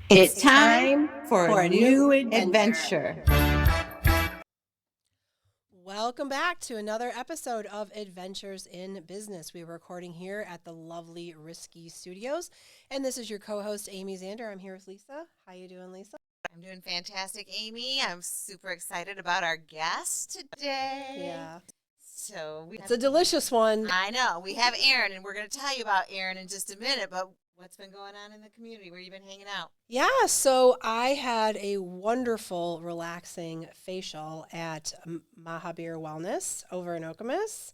It's time for a new adventure. Welcome back to another episode of Adventures in Business. We're recording here at the lovely Risky Studios, and this is your co-host Amy Zander. I'm here with Lisa. How you doing, Lisa? I'm doing fantastic, Amy. I'm super excited about our guest today. Yeah. So It's a delicious one. I know. We have Erin, and we're going to tell you about Erin in just a minute, but what's been going on in the community? Where you been hanging out? Yeah, so I had a wonderful, relaxing facial at Mahabir Wellness over in Okemos.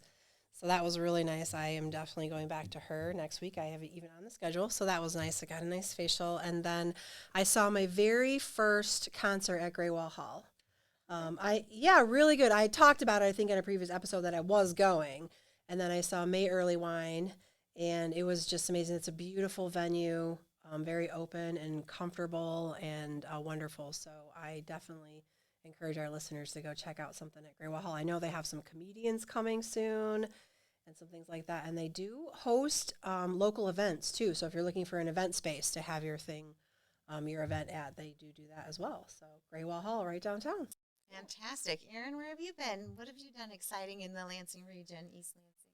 So that was really nice. I am definitely going back to her next week. I have it even on the schedule. So that was nice. I got a nice facial. And then I saw my very first concert at Graywell Hall. Really good. I talked about it, I think, in a previous episode that I was going. And then I saw May Early Wine, and it was just amazing. It's a beautiful venue, very open and comfortable and wonderful. So I definitely encourage our listeners to go check out something at Graywell Hall. I know they have some comedians coming soon and some things like that. And they do host local events too. So if you're looking for an event space to have your your event at, they do that as well. So Graywell Hall right downtown. Fantastic. Erin, where have you been? What have you done exciting in the Lansing region, East Lansing?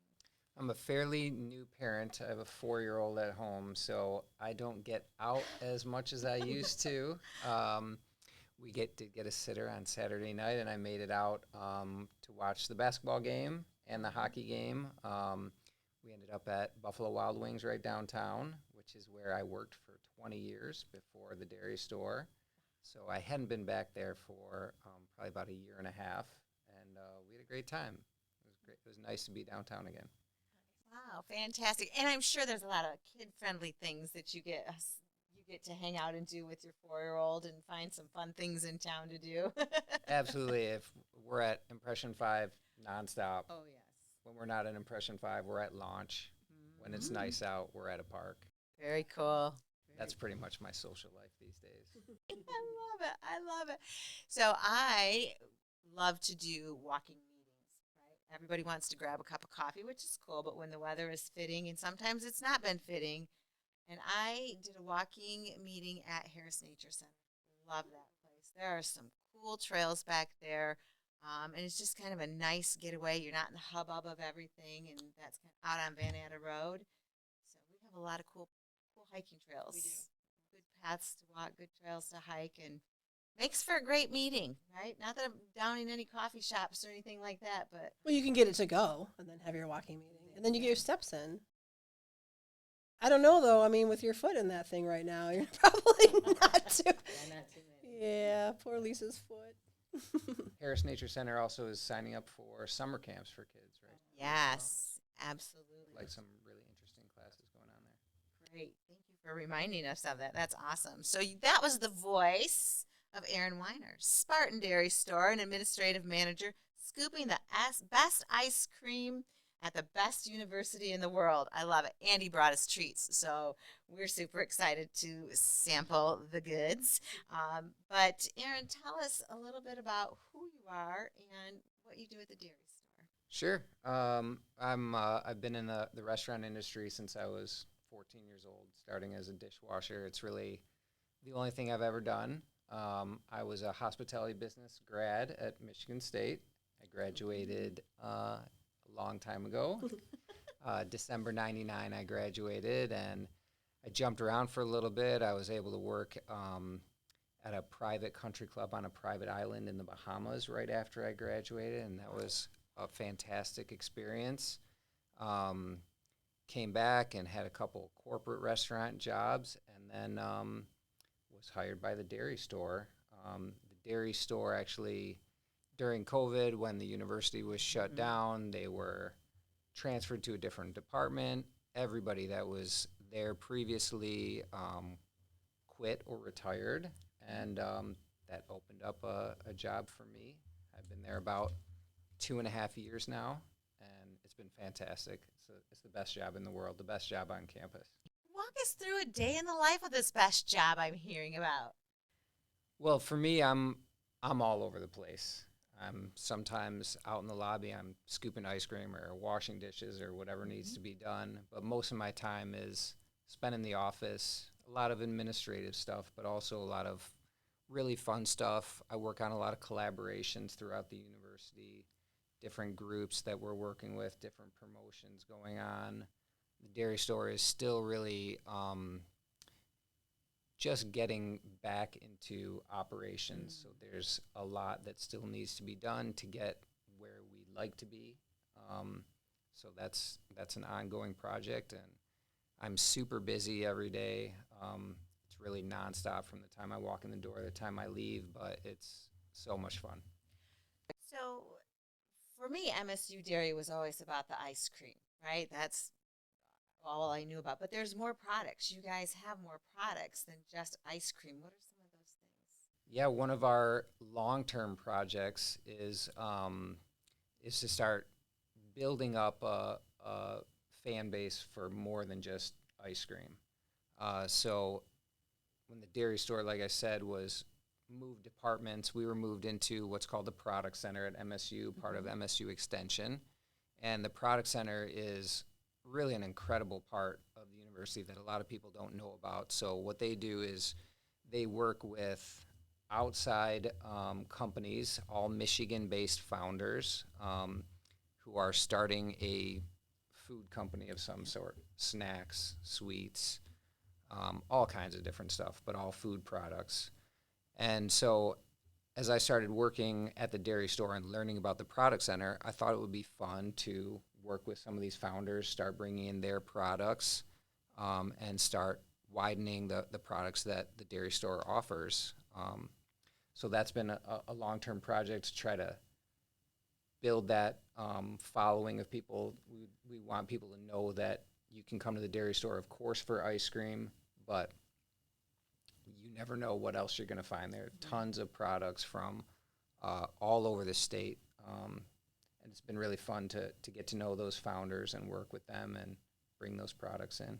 I'm a fairly new parent. I have a 4-year-old at home, so I don't get out as much as I used to. We get a sitter on Saturday night, and I made it out to watch the basketball game and the hockey game. We ended up at Buffalo Wild Wings right downtown, which is where I worked for 20 years before the Dairy Store. So I hadn't been back there for probably about a year and a half, and we had a great time. It was great. It was nice to be downtown again. Wow, fantastic. And I'm sure there's a lot of kid-friendly things that you get to hang out and do with your 4-year-old and find some fun things in town to do. Absolutely. If we're at Impression 5 nonstop. Oh, yes. When we're not at Impression 5, we're at launch. When it's nice out, we're at a park. Very cool. That's pretty much my social life these days. I love it. So I love to do walking meetings, right? Everybody wants to grab a cup of coffee, which is cool, but when the weather is fitting, and sometimes it's not been fitting, and I did a walking meeting at Harris Nature Center. Love that place. There are some cool trails back there, and it's just kind of a nice getaway. You're not in the hubbub of everything, and that's kind of out on Van Ada Road. So we have a lot of cool hiking trails. We do. Good paths to walk, good trails to hike, and makes for a great meeting, right? Not that I'm downing any coffee shops or anything like that, but... Well, you can get it to go and then have your walking meeting. And then you get your steps in. I don't know, though. I mean, with your foot in that thing right now, you're probably not too... not too many. Yeah, poor Lisa's foot. Harris Nature Center also is signing up for summer camps for kids, right? Yes, absolutely. Like some really interesting classes going on there. Great. Thank you for reminding us of that. That's awesome. So that was the voice of Erin Weiner, Spartan Dairy Store and administrative manager, scooping the best ice cream at the best university in the world. I love it. And he brought us treats. So we're super excited to sample the goods. But Erin, tell us a little bit about who you are and what you do at the dairy store. Sure. I've been in the restaurant industry since I was 14 years old, starting as a dishwasher. It's really the only thing I've ever done. I was a hospitality business grad at Michigan State. I graduated a long time ago. December 99, I graduated, and I jumped around for a little bit. I was able to work at a private country club on a private island in the Bahamas right after I graduated, and that was a fantastic experience. Came back and had a couple corporate restaurant jobs, and then was hired by the Dairy Store. The Dairy Store actually, during COVID, when the university was shut down, they were transferred to a different department. Everybody that was there previously quit or retired, and that opened up a job for me. I've been there about 2.5 years now, and it's been fantastic. It's the best job in the world, the best job on campus. Walk us through a day in the life of this best job I'm hearing about. Well, for me, I'm all over the place. I'm sometimes out in the lobby, I'm scooping ice cream or washing dishes or whatever needs to be done. But most of my time is spent in the office a lot of administrative stuff, but also a lot of really fun stuff. I work on a lot of collaborations throughout the university, different groups that we're working with, different promotions going on. The dairy store is still really just getting back into operations. So there's a lot that still needs to be done to get where we'd like to be. So that's an ongoing project, and I'm super busy every day. It's really nonstop from the time I walk in the door to the time I leave, but it's so much fun. So for me, MSU Dairy was always about the ice cream, right? That's all I knew about. But there's more products. You guys have more products than just ice cream. What are some of those things? Yeah, one of our long-term projects is to start building up a fan base for more than just ice cream. So when the dairy store, like I said, was moved departments, we were moved into what's called the Product Center at MSU, part of MSU Extension. And the Product Center is really an incredible part of the university that a lot of people don't know about. So what they do is they work with outside companies, all Michigan-based founders who are starting a food company of some sort, snacks, sweets, all kinds of different stuff, but all food products. And so as I started working at the dairy store and learning about the Product Center, I thought it would be fun to work with some of these founders, start bringing in their products, and start widening the products that the dairy store offers. So that's been a long-term project to try to build that following of people. We want people to know that you can come to the dairy store, of course, for ice cream, but you never know what else you're going to find there. Tons of products from all over the state. And it's been really fun to get to know those founders and work with them and bring those products in.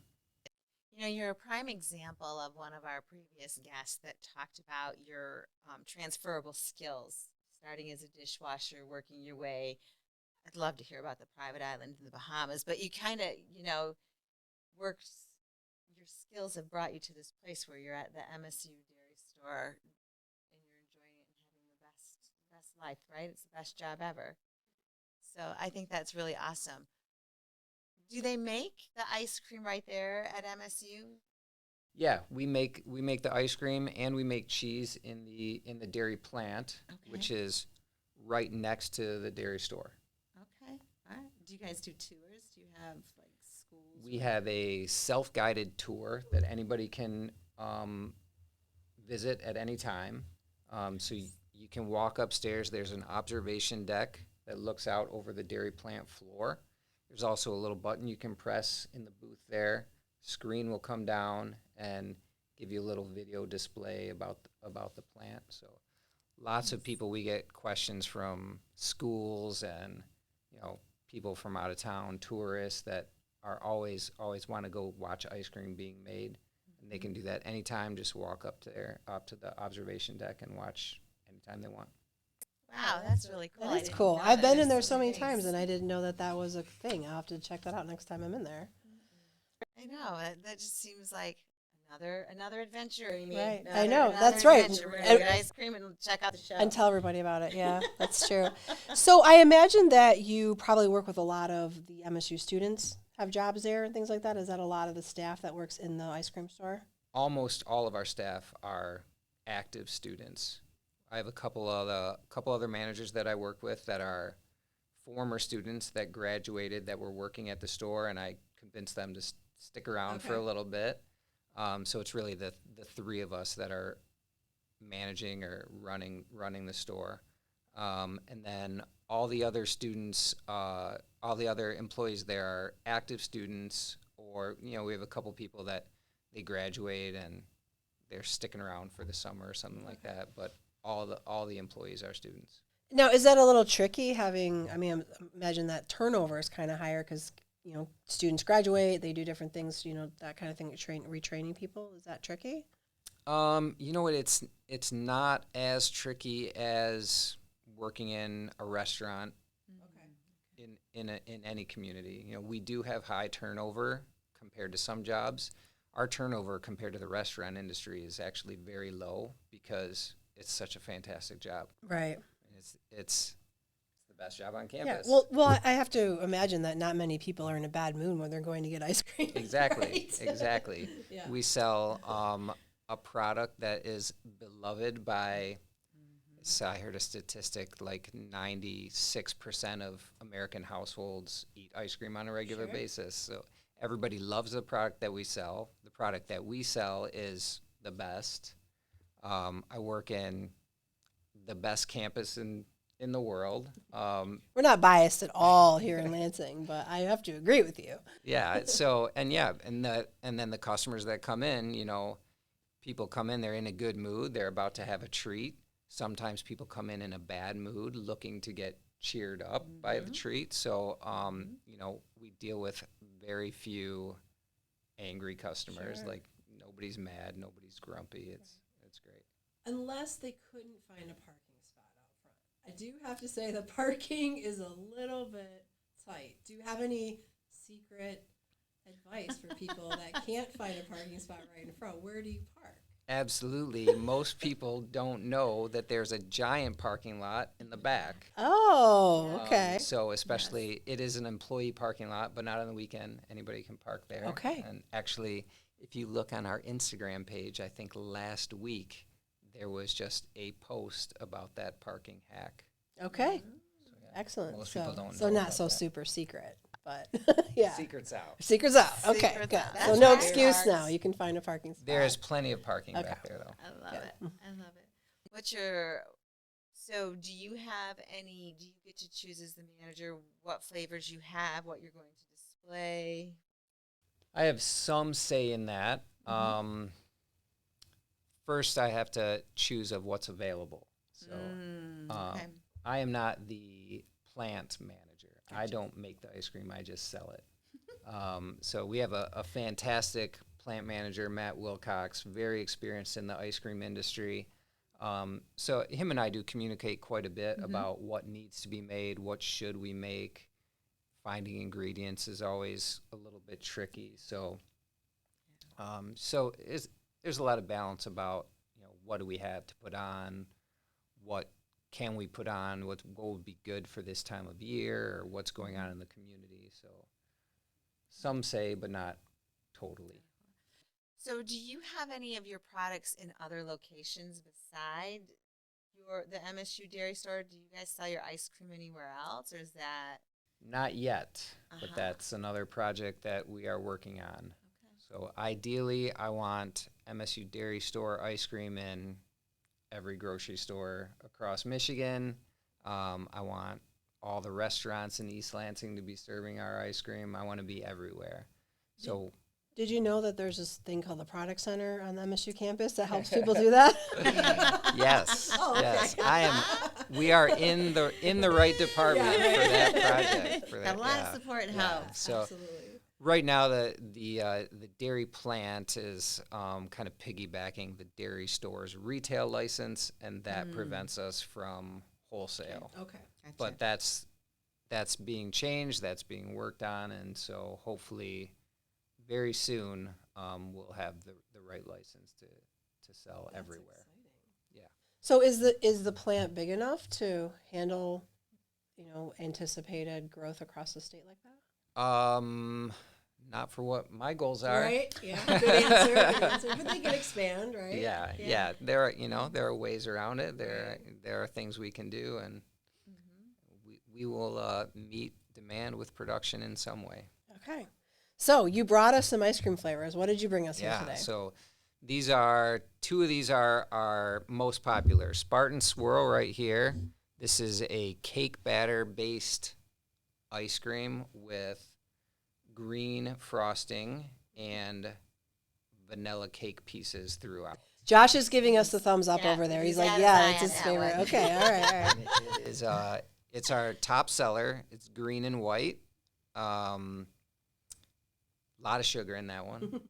You know, you're a prime example of one of our previous guests that talked about your transferable skills, starting as a dishwasher, working your way. I'd love to hear about the private island in the Bahamas, but you kind of, worked, your skills have brought you to this place where you're at the MSU Dairy Store and you're enjoying it and having the best life, right? It's the best job ever. So I think that's really awesome. Do they make the ice cream right there at MSU? Yeah, we make the ice cream and we make cheese in the dairy plant, which is right next to the dairy store. Okay. All right. Do you guys do tours? Do you have like schools? We have a self-guided tour that anybody can visit at any time. So you can walk upstairs. There's an observation deck that looks out over the dairy plant floor. There's also a little button you can press in the booth there. Screen will come down and give you a little video display about the plant. So lots of people, we get questions from schools and people from out of town, tourists that are always want to go watch ice cream being made. And they can do that anytime. Just walk up to the observation deck and watch anytime they want. Wow, that's really cool. That is cool. I've been in there so many times, and I didn't know that was a thing. I'll have to check that out next time I'm in there. I know. That just seems like another adventure. You mean? Right. Another, I know. another That's right. adventure. We're gonna get ice cream and check out the show. And tell everybody about it. Yeah, that's true. So I imagine that you probably work with a lot of the MSU students, have jobs there and things like that. Is that a lot of the staff that works in the ice cream store? Almost all of our staff are active students. I have a couple other managers that I work with that are former students that graduated that were working at the store, and I convinced them to stick around for a little bit. So it's really the three of us that are managing or running the store. And then all the other students, all the other employees there are active students, or we have a couple people that they graduate and they're sticking around for the summer or something like that. But all the employees are students. Now, is that a little tricky having, I imagine that turnover is kind of higher because, students graduate, they do different things, that kind of thing, retraining people. Is that tricky? You know what, it's not as tricky as working in a restaurant in any community. We do have high turnover compared to some jobs. our turnover compared to the restaurant industry is actually very low because it's such a fantastic job. Right. It's the best job on Yeah. campus. Well, I have to imagine that not many people are in a bad mood when they're going to get ice cream. Exactly. Right? Exactly. Yeah. We sell a product that is beloved by. So I heard a statistic like 96% of American households eat ice cream on a regular Sure. basis. So everybody loves the product that we sell. The product that we sell is the best. I work in the best campus in the world. We're not biased at all here in Lansing, but I have to agree with you. Yeah. So and then the customers that come in, people come in, they're in a good mood, they're about to have a treat. Sometimes people come in a bad mood looking to get cheered up by the treat. So, we deal with very few angry customers. Sure. Like nobody's mad, nobody's grumpy. It's great. Unless they couldn't find a parking spot out front. I do have to say the parking is a little bit tight. Do you have any secret advice for people that can't find a parking spot right in front? Where do you park? Absolutely. Most people don't know that there's a giant parking lot in the back. Oh, okay. So especially it is an employee parking lot, but not on the weekend. Anybody can park there. Okay. And actually, if you look on our Instagram page, I think last week there was just a post about that parking hack. Okay. So, yeah, Excellent. most so, people don't so know not about so that. super secret, but yeah. Secret's out. Secret's out. Okay, Secret's good. out. So That's no right. excuse now. You can find a parking spot. There's plenty of parking Okay. back there, though. I love Good. it. I love it. So do you get to choose as the manager what flavors you have, what you're going to display? I have some say in that. First, I have to choose of what's available. So Okay. I am not the plant manager. I don't make the ice cream. I just sell it. So we have a fantastic plant manager, Matt Wilcox, very experienced in the ice cream industry. So him and I do communicate quite a bit about what needs to be made, what should we make. Finding ingredients is always a little bit tricky. So there's a lot of balance about, what do we have to put on, what can we put on, what would be good for this time of year, or what's going on in the community. So some say, but not totally. So do you have any of your products in other locations beside the MSU Dairy Store? Do you guys sell your ice cream anywhere else, or is that? Not yet, but Uh-huh. that's another project that we are working on. Okay. So ideally, I want MSU Dairy Store ice cream in every grocery store across Michigan. I want all the restaurants in East Lansing to be serving our ice cream. I want to be everywhere. So Did you know that there's this thing called the Product Center on the MSU campus that helps people do that? yes, Oh, okay. yes, we are in the right department Yeah, for right. that project. For Got that, a lot yeah. of support and Yeah. help. So Absolutely. right now, the dairy plant is kind of piggybacking the dairy store's retail license, and that prevents us from wholesale. Okay. Gotcha. But that's being changed. That's being worked on, and so hopefully, very soon, we'll have the right license to sell That's everywhere. exciting. Yeah. So is the plant big enough to handle, anticipated growth across the state like that? Not for what my goals are. Right. Yeah. Good answer. Good answer. But they can expand, right? Yeah. There are ways around it. There are things we can do, and we will meet demand with production in some way. Okay. So you brought us some ice cream flavors. What did you bring us here Yeah. today? So two of these are our most popular. Spartan Swirl right here. This is a cake batter based ice cream with green frosting and vanilla cake pieces throughout. Josh is giving us the thumbs up Yeah, over there. He's he's like, got his yeah, eye it's on his that favorite. one. Okay. All right. All right. It is it's our top seller. It's green and white. Lot of sugar in that one.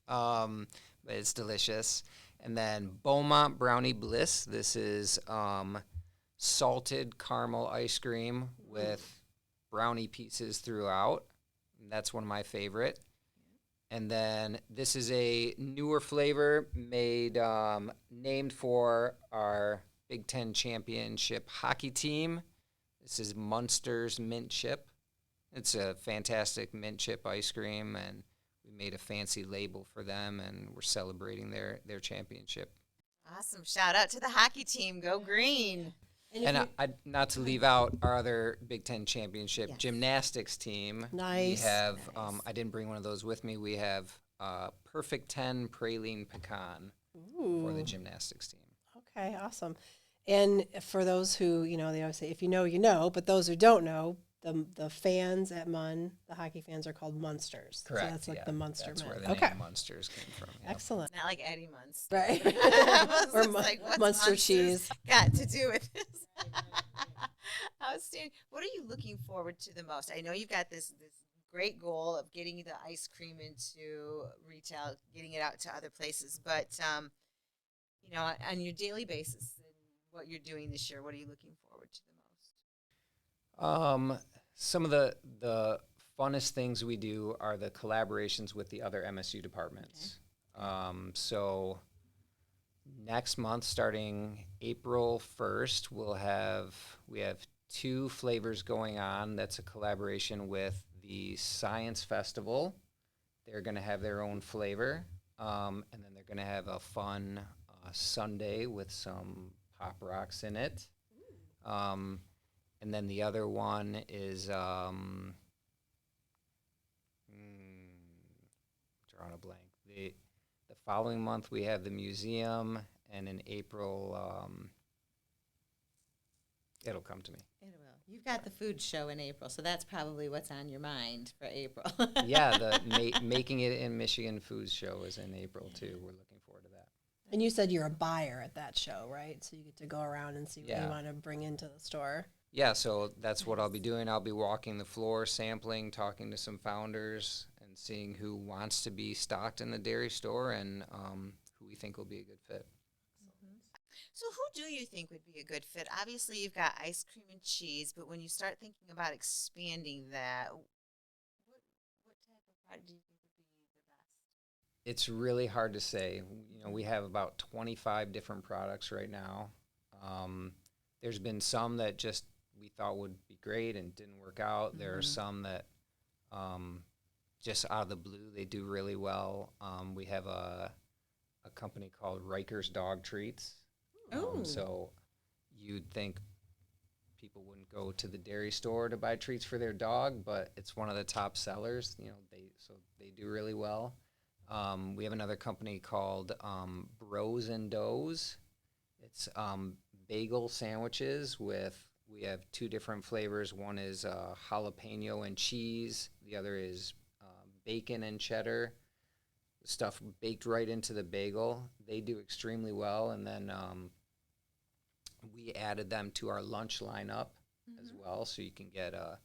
But it's delicious. And then Beaumont Brownie Bliss. This is salted caramel ice cream with brownie pieces throughout. That's one of my favorite. And then this is a newer flavor made, named for our Big Ten championship hockey team. This is Munster's Mint Chip. It's a fantastic mint chip ice cream, and we made a fancy label for them, and we're celebrating their championship. Awesome. Shout out to the hockey team. Go green. And not to leave out our other Big Ten championship Yes. gymnastics team. Nice. We have, Nice. I didn't bring one of those with me. We have Perfect 10 Praline Pecan for the Ooh. gymnastics team. Okay, awesome. And for those who, they always say, if you know, you know, but those who don't know, the fans at Munn, the hockey fans are called Munsters. Correct. So that's like yeah. the Munster That's men. where the Okay. name Munsters came from. Yep. Excellent. Not like Eddie Munster. Right. I was Or just like, what's Munster Munsters cheese. got to do with this? Outstanding. What are you looking forward to the most? I know you've got this great goal of getting the ice cream into retail, getting it out to other places, but on your daily basis and what you're doing this year, what are you looking forward to the most? Some of the funnest things we do are the collaborations with the other MSU departments. So next month, starting April 1st, we have 2 flavors going on. That's a collaboration with the Science Festival. They're going to have their own flavor, and then they're going to have a fun sundae with some Pop Rocks in it. And then the other one is drawing a blank. The following month we have the museum, and in April it'll come to me. It will. You've got the food show in April, so that's probably what's on your mind for April. Yeah, the Making It in Michigan Foods Show is in April too. We're looking forward to that. And you said you're a buyer at that show, right? So you get to go around and see what Yeah. you want to bring into the store. Yeah, so that's what I'll be doing. I'll be walking the floor, sampling, talking to some founders, and seeing who wants to be stocked in the dairy store and who we think will be a good fit. So who do you think would be a good fit? Obviously, you've got ice cream and cheese, but when you start thinking about expanding that, what type of product do you think would be the best? It's really hard to say. We have about 25 different products right now. There's been some that just we thought would be great and didn't work out. There are some that just out of the blue, they do really well. We have a company called Riker's Dog Treats. So you'd think people wouldn't go to the dairy store to buy treats for their dog, but it's one of the top sellers. They do really well. We have another company called Bros and Doughs. It's bagel sandwiches we have 2 different flavors. One is jalapeno and cheese. The other is bacon and cheddar. Stuff baked right into the bagel. They do extremely well. And then we added them to our lunch lineup as well. So you can get a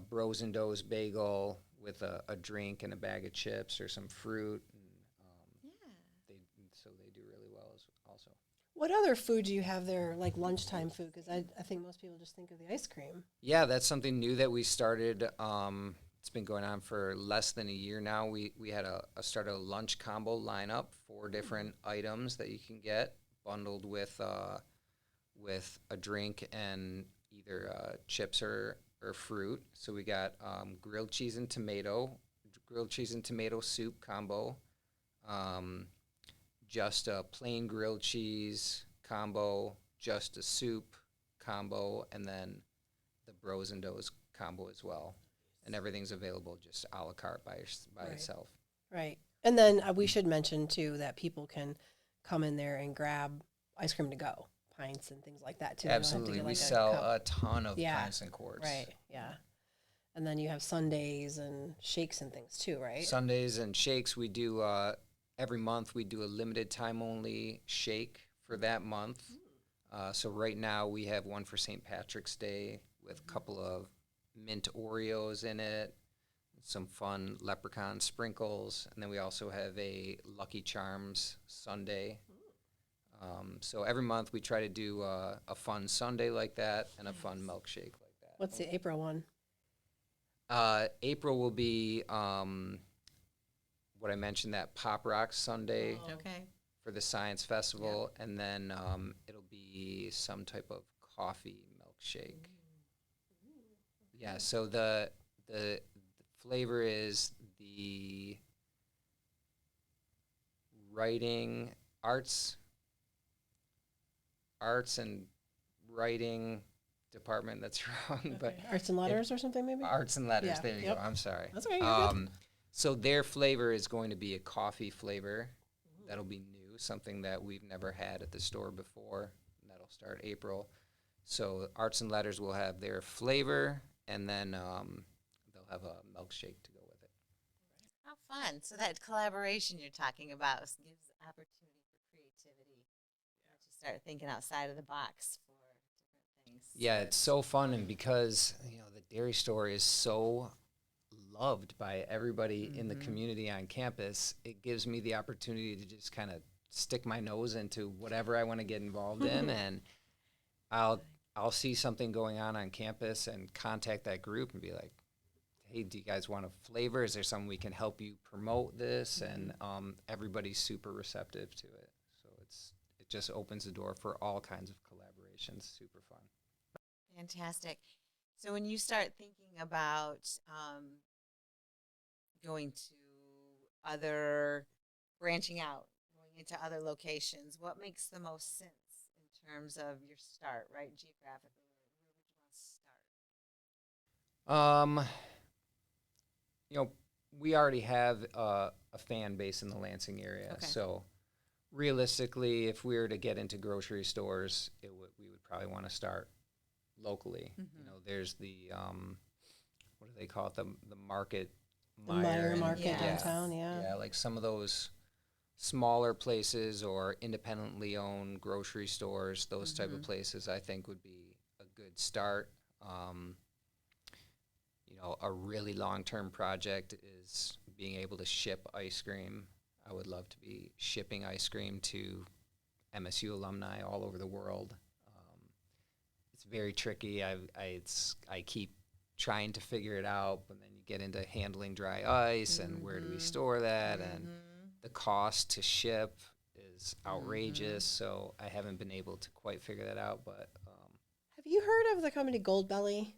Bros and Doughs bagel with a drink and a bag of chips or some fruit. And, they do really well also. What other food do you have there, like lunchtime food? Because I think most people just think of the ice cream. Yeah, that's something new that we started. It's been going on for less than a year now. We had started a lunch combo lineup, 4 different items that you can get bundled with a drink and either chips or fruit. So we got grilled cheese and tomato soup combo, just a plain grilled cheese combo, just a soup combo, and then the Bros and Doughs combo as well. And everything's available just a la carte by itself. Right. And then we should mention, too, that people can come in there and grab ice cream to go, pints and things like that, too. They don't have to Absolutely. get, We like, sell cup. a ton of Yeah. pints and quarts. Right, yeah. And then you have sundaes and shakes and things, too, right? Sundays and shakes, we do every month we do a limited time only shake for that month. So right now we have one for St. Patrick's Day with a couple of mint Oreos in it, some fun leprechaun sprinkles, and then we also have a Lucky Charms sundae. So every month we try to do a fun sundae like that and a fun milkshake like that. What's the April one? April will be what I mentioned, that Pop Rock Sunday Okay. for the Science Festival, and then it'll be some type of coffee milkshake. Yeah, so the flavor is the writing arts and writing department. That's wrong, but Arts and letters or something maybe? arts and letters. Yeah, There you yep. go. I'm sorry. That's okay, you're good. So their flavor is going to be a coffee flavor. That'll be new, something that we've never had at the store before. And that'll start April. So Arts and Letters will have their flavor, and then they'll have a milkshake to go with it. How fun. So that collaboration you're talking about gives opportunity for creativity. To start thinking outside of the box for different things. Yeah, it's so fun, and because the dairy store is so loved by everybody in the community on campus, it gives me the opportunity to just kind of stick my nose into whatever I want to get involved in, and I'll see something going on campus and contact that group and be like, hey, do you guys want a flavor? Is there something we can help you promote this? And everybody's super receptive to it. So it just opens the door for all kinds of collaborations. Super fun. Fantastic. So when you start thinking about going to branching out, going into other locations, what makes the most sense in terms of your start, right, geographically? Where would you want to start? We already have a fan base in the Lansing area. Okay. So realistically, if we were to get into grocery stores, we would probably want to start locally. There's the what do they call it? The market. The Meyer Market Yes. downtown, yeah. Yeah, like some of those smaller places or independently owned grocery stores, those type of places, I think would be a good start. A really long-term project is being able to ship ice cream. I would love to be shipping ice cream to MSU alumni all over the world. It's very tricky. I keep trying to figure it out, but then you get into handling dry ice and where do we store that, and the cost to ship is outrageous. So I haven't been able to quite figure that out. But Have you heard of the company Goldbelly?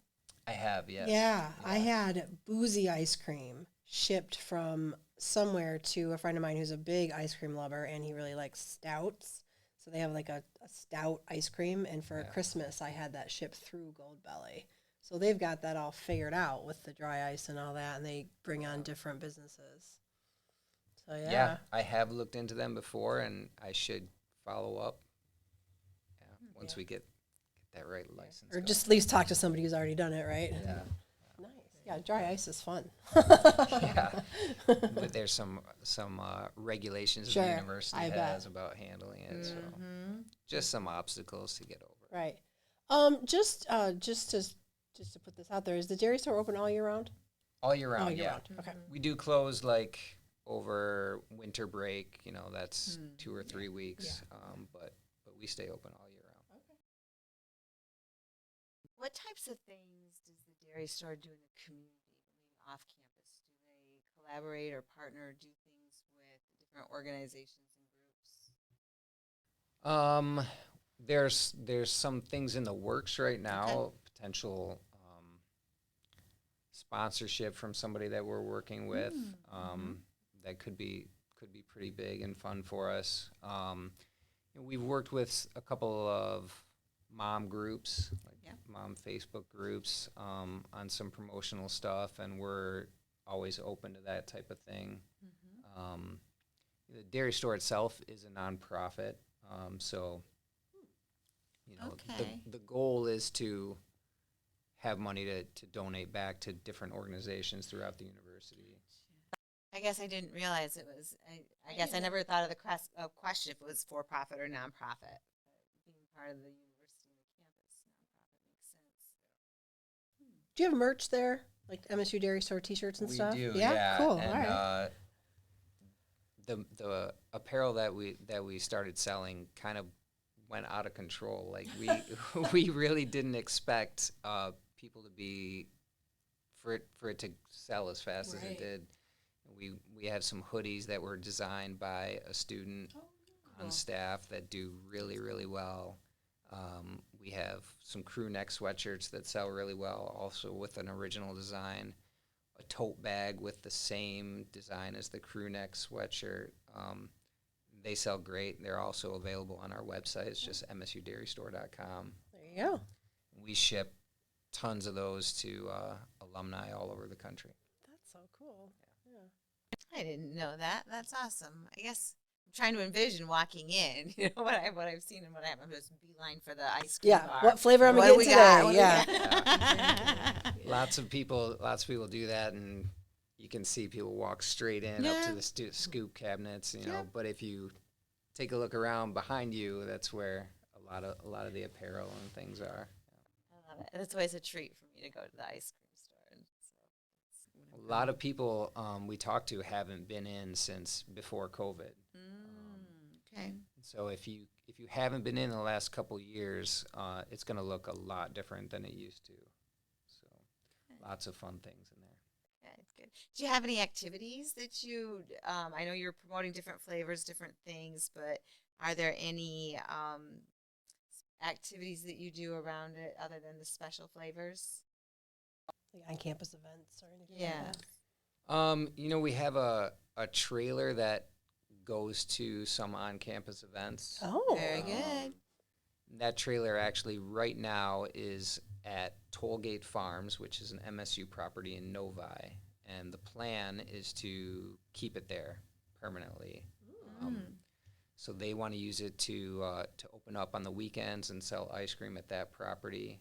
I have, yes. Yeah, I had boozy ice cream shipped from somewhere to a friend of mine who's a big ice cream lover, and he really likes stouts. So they have like a stout ice cream, and for Christmas, I had that shipped through Goldbelly. So they've got that all figured out with the dry ice and all that, and they bring on different businesses. So Yeah, I have looked into them before, and I should follow up. Once we get that right license. Or just at least talk to somebody who's already done it, right? Yeah. Nice. Yeah, dry ice is fun. Yeah, but there's some regulations Sure, the university I bet. has about handling it. So just some obstacles to get over. Right. Just to put this out there, is the dairy store open all year round? All year round, All year yeah. round. Okay. We do close like over winter break. That's 2 or 3 weeks. But we stay open all year round. What types of things does the dairy store do in the community, maybe off campus? Do they collaborate or partner, do things with different organizations and groups? There's some things in the works right now. Potential sponsorship from somebody that we're working with. That could be pretty big and fun for us. We've worked with a couple of mom groups, like mom Facebook groups, on some promotional stuff, and we're always open to that type of thing. The dairy store itself is a nonprofit, so the goal is to have money to donate back to different organizations throughout the university. I guess I didn't realize it was. I guess I never thought of the question if it was for profit or nonprofit. Being part of the university and the campus, nonprofit makes sense. Do you have merch there, like MSU Dairy Store T-shirts and stuff? We do, Yeah, cool. And, all right. The apparel that we started selling kind of went out of control. Like we really didn't expect people to be for it to sell as fast as it did. We have some hoodies that were designed by a student on staff that do really, really well. We have some crew neck sweatshirts that sell really well, also with an original design. A tote bag with the same design as the crew neck sweatshirt. They sell great. They're also available on our website. It's just msudairystore.com. There you go. We ship tons of those to alumni all over the country. That's so cool. I didn't know that. That's awesome. I guess I'm trying to envision walking in. You know what I've seen and what I'm just beeline for the ice cream Yeah. bar. What flavor am I What do getting we today? got? What do we Yeah. got? Lots of people do that, and you can see people walk straight in up to the scoop cabinets, you know. But if you take a look around behind you, that's where a lot of the apparel and things are. I love it. It's always a treat for me to go to the ice cream store. And so A lot of people we talk to haven't been in since before COVID. okay. So if you haven't been in the last couple years, it's going to look a lot different than it used to. So lots of fun things in there. Good. Do you have any activities that you? I know you're promoting different flavors, different things, but are there any activities that you do around it other than the special flavors? Like on-campus events or anything Yeah. like that? You know, we have a trailer that goes to some on-campus events. Oh. Very good. That trailer actually right now is at Tollgate Farms, which is an MSU property in Novi, and the plan is to keep it there permanently. So they want to use it to open up on the weekends and sell ice cream at that property,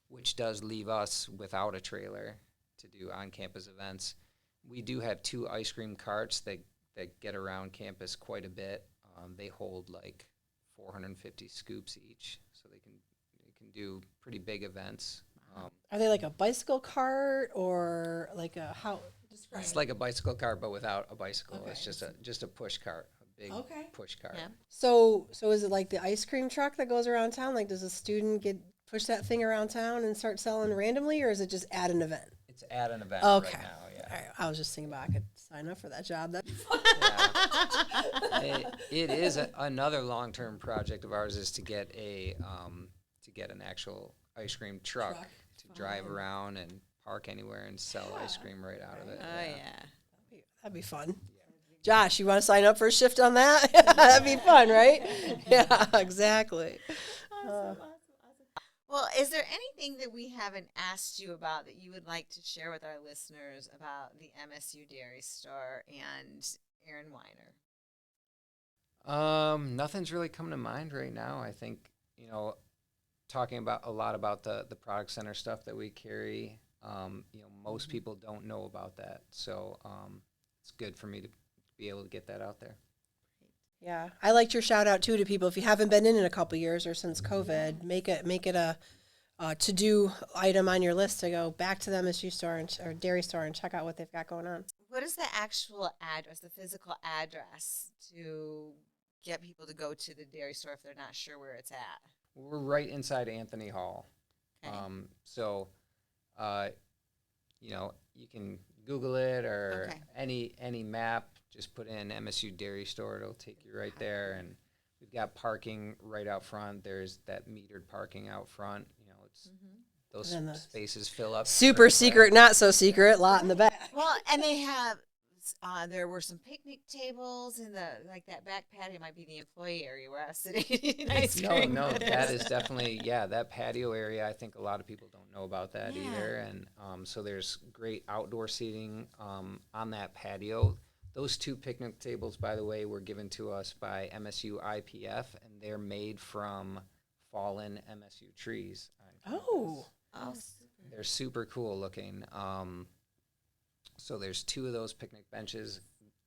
which does leave us without a trailer to do on-campus events. We do have 2 ice cream carts that get around campus quite a bit. They hold like 450 scoops each, so they can do pretty big events. Are they like a bicycle cart or like a how? Describe. It's like a bicycle cart, but without a bicycle. Okay. It's just a push cart, a big push cart. Yeah. So is it like the ice cream truck that goes around town? Like, does a student push that thing around town and start selling randomly, or is it just at an event? It's at an event Okay. right now. Yeah. All right. I was just thinking about I could sign up for that job. That'd be fun. It is another long-term project of ours is to get an actual ice cream truck to drive around and park anywhere and sell ice cream right out of it. Oh yeah. That'd be fun. Josh, you want to sign up for a shift on that? That'd be fun, right? Yeah, exactly. Awesome. Well, is there anything that we haven't asked you about that you would like to share with our listeners about the MSU Dairy Store and Aaron Weiner? Nothing's really coming to mind right now. I think, you know, talking about a lot about the product center stuff that we carry, you know, most people don't know about that. So it's good for me to be able to get that out there. Yeah, I liked your shout out too to people. If you haven't been in a couple years or since COVID, make it a to-do item on your list to go back to the MSU store or dairy store and check out what they've got going on. What is the actual address, the physical address to get people to go to the dairy store if they're not sure where it's at? We're right inside Anthony Hall. Okay. So, you know, you can Google it or any map. Just put in MSU Dairy Store. It'll take you right there. And we've got parking right out front. There's that metered parking out front. You know, it's those spaces fill up. Super secret, not so secret, lot in the back. Well, and they have, there were some picnic tables in that back patio. Might be the employee area where I was sitting eating ice cream. No, that is definitely, that patio area. I think a lot of people don't know about that either. And so there's great outdoor seating on that patio. Those 2 picnic tables, by the way, were given to us by MSU IPF, and they're made from fallen MSU trees. Oh. They're super cool looking. So there's 2 of those picnic benches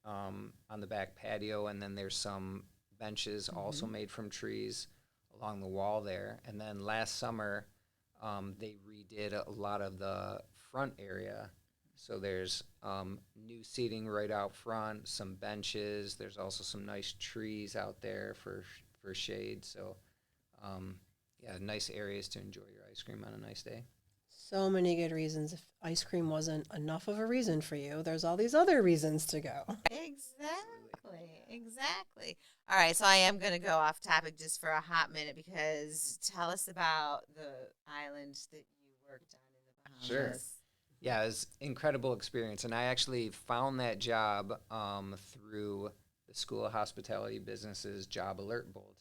on the back patio, and then there's some benches also made from trees along the wall there. And then last summer, they redid a lot of the front area. So there's new seating right out front, some benches. There's also some nice trees out there for shade. So, nice areas to enjoy your ice cream on a nice day. So many good reasons. If ice cream wasn't enough of a reason for you, there's all these other reasons to go. Exactly. All right, so I am going to go off topic just for a hot minute because tell us about the island that you worked on in the Sure. Bahamas. Yeah, it was incredible experience, and I actually found that job through the School of Hospitality Business's Job Alert Bulletin.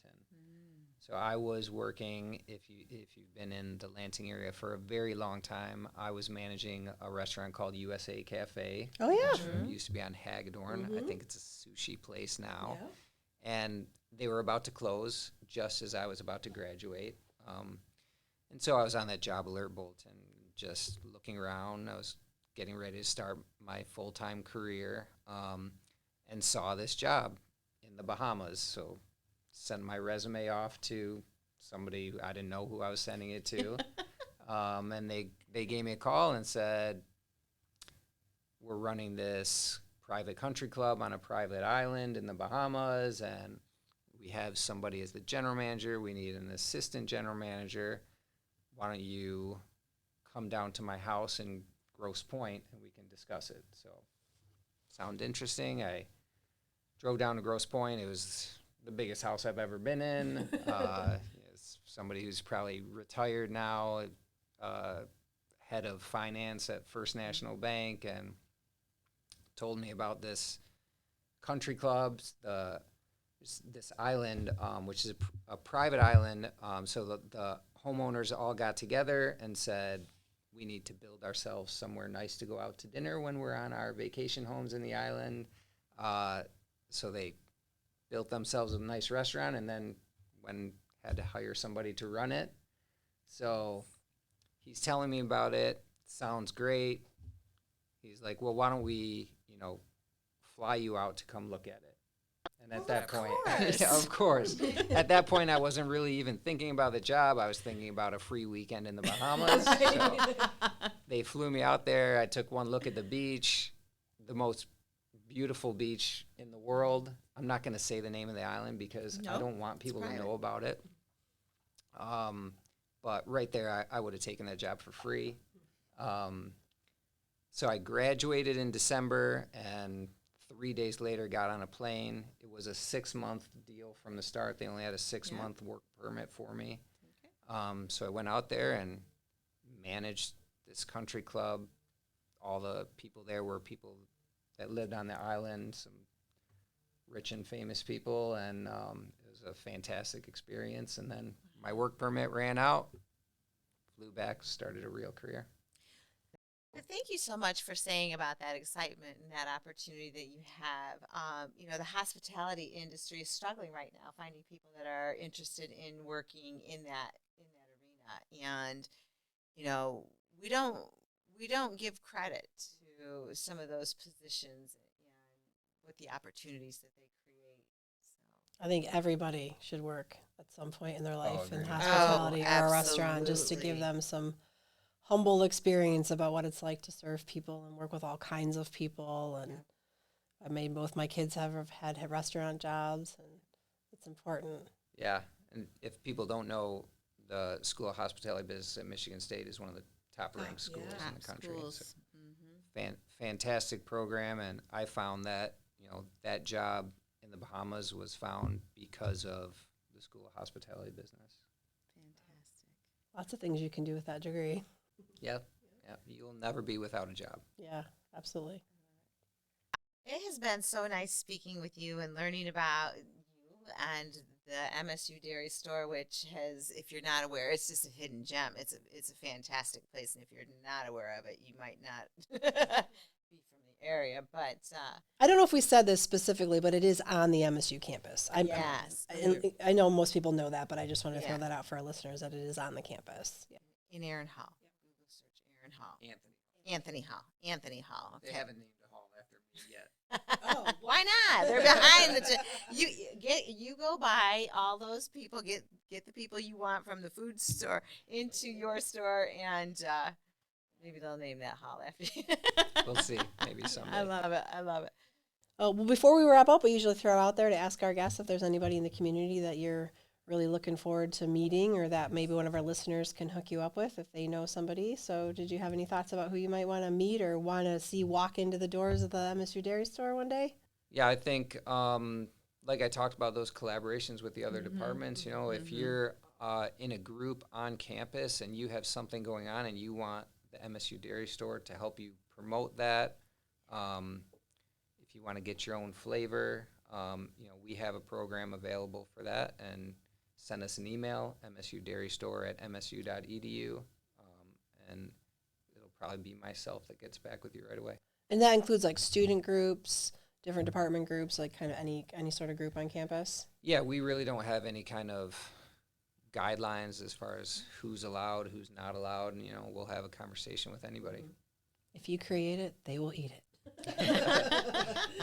So I was working, if you've been in the Lansing area for a very long time, I was managing a restaurant called USA Cafe. Oh, yeah. Which used to be on Hagedorn. I think it's a sushi place now. Yeah. And they were about to close just as I was about to graduate. And so I was on that Job Alert Bulletin, just looking around. I was getting ready to start my full-time career and saw this job in the Bahamas. So sent my resume off to somebody, I didn't know who I was sending it to. And they gave me a call and said, we're running this private country club on a private island in the Bahamas, and we have somebody as the general manager. We need an assistant general manager. Why don't you come down to my house in Grosse Pointe and we can discuss it? So, sound interesting. I drove down to Grosse Pointe. It was the biggest house I've ever been in. It's somebody who's probably retired now, head of finance at First National Bank, and told me about this country club, this island, which is a private island. So the homeowners all got together and said, we need to build ourselves somewhere nice to go out to dinner when we're on our vacation homes in the island. So they built themselves a nice restaurant, and then had to hire somebody to run it. So he's telling me about it. Sounds great. He's like, well, why don't we, fly you out to come look at it? And at that point, yeah, of course. At that point, I wasn't really even thinking about the job. I was thinking about a free weekend in the Bahamas. So they flew me out there. I took one look at the beach, the most beautiful beach in the world. I'm not going to say the name of the island because I don't want people to know about it. But right there, I would have taken that job for free. So I graduated in December, and 3 days later got on a plane. It was a 6-month deal from the start. They only had a 6-month work permit for me. Okay. So I went out there and managed this country club. All the people there were people that lived on the island, some rich and famous people, and it was a fantastic experience. And then my work permit ran out, flew back, started a real career. Thank you so much for saying about that excitement and that opportunity that you have. The hospitality industry is struggling right now, finding people that are interested in working in that arena. And we don't give credit to some of those positions and with the opportunities that they create. So I think everybody should work at some point in their life in agreed. hospitality or a restaurant, just to give them some humble experience about what it's like to serve people and work with all kinds of people. And I made both my kids have had restaurant jobs, and it's important. Yeah, and if people don't know, the School of Hospitality Business at Michigan State is one of the top-ranked schools in the country. So fantastic program, and I found that that job in the Bahamas was found because of the School of Hospitality Business. fantastic. Lots of things you can do with that degree. Yep. You'll never be without a job. Yeah, absolutely. It has been so nice speaking with you and learning about you and the MSU Dairy Store, which has, if you're not aware, it's just a hidden gem. It's a fantastic place, and if you're not aware of it, you might not be from the area. But I don't know if we said this specifically, but it is on the MSU campus. yes, I know most people know that, but I just wanted to throw that out for our listeners that it is on the campus. Yeah. in Aaron Hall. Google search Aaron Hall. Anthony Hall. Okay. They haven't named a hall after me yet. Oh, why not? They're behind the. You go by all those people. Get the people you want from the food store into your store, and maybe they'll name that hall after you. We'll see. Maybe someday. I love it. Well, before we wrap up, we usually throw out there to ask our guests if there's anybody in the community that you're really looking forward to meeting, or that maybe one of our listeners can hook you up with if they know somebody. So did you have any thoughts about who you might want to meet or want to see walk into the doors of the MSU Dairy Store one day? Yeah, I think, like I talked about, those collaborations with the other departments, you know, if you're in a group on campus and you have something going on and you want the MSU Dairy Store to help you promote that, if you want to get your own flavor, you know, we have a program available for that, and send us an email, msudairystore@msu.edu, and it'll probably be myself that gets back with you right away. And that includes like student groups, different department groups, like kind of any sort of group on campus? Yeah, we really don't have any kind of guidelines as far as who's allowed, who's not allowed, and, you know, we'll have a conversation with anybody. If you create it, they will eat it.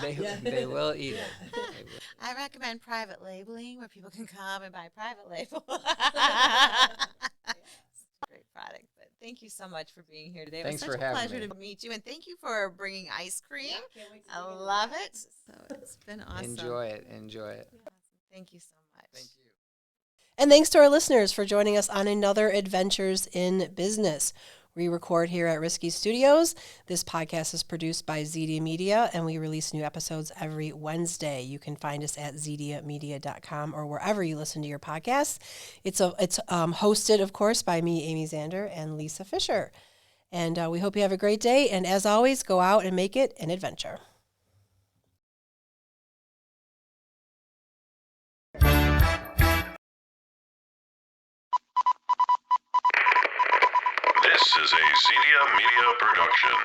They will eat it. They will. I recommend private labeling where people can come and buy private label. It's a great product. But thank you so much for being here today. Thanks it was for such a having pleasure me. to meet you, and thank you for bringing ice cream. I love it. So it's been awesome. Enjoy it. Enjoy it. Thank you so much. Thank you. And thanks to our listeners for joining us on another Adventures in Business. We record here at Risky Studios. This podcast is produced by Zedia Media, and we release new episodes every Wednesday. You can find us at zediamedia.com or wherever you listen to your podcasts. It's hosted, of course, by me, Amy Zander, and Lisa Fisher. And we hope you have a great day. And as always, go out and make it an adventure. This is a Zedia Media production.